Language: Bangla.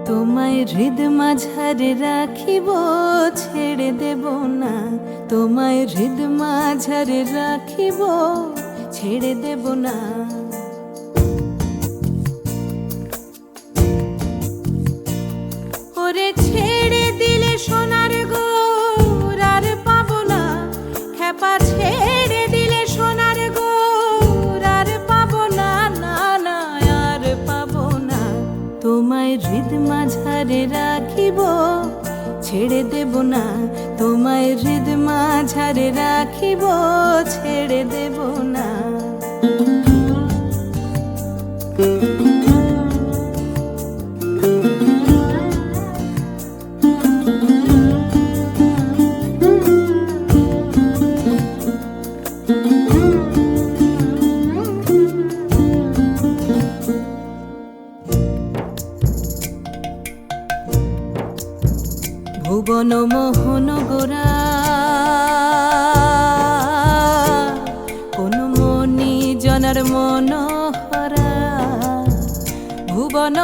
তোমায় হৃদ মাঝারে রাখিব, ছেড়ে দেব না। তোমায় হৃদ মাঝারে রাখিব, ছেড়ে দেব না। ওরে ছেড়ে দিলে সোনার গোর আর পাবো না, খেপা ছেড়ে দিলে সোনার গোর আর পাবো না, না না আর পাবো না। তোমায় হৃদ মাঝারে রাখিব, ছেড়ে দেব না। তোমায় হৃদ মাঝারে রাখিব, ছেড়ে দেব না। ভুবন মোহন গোরা কোন মনি জনার মনোহরা। ভুবন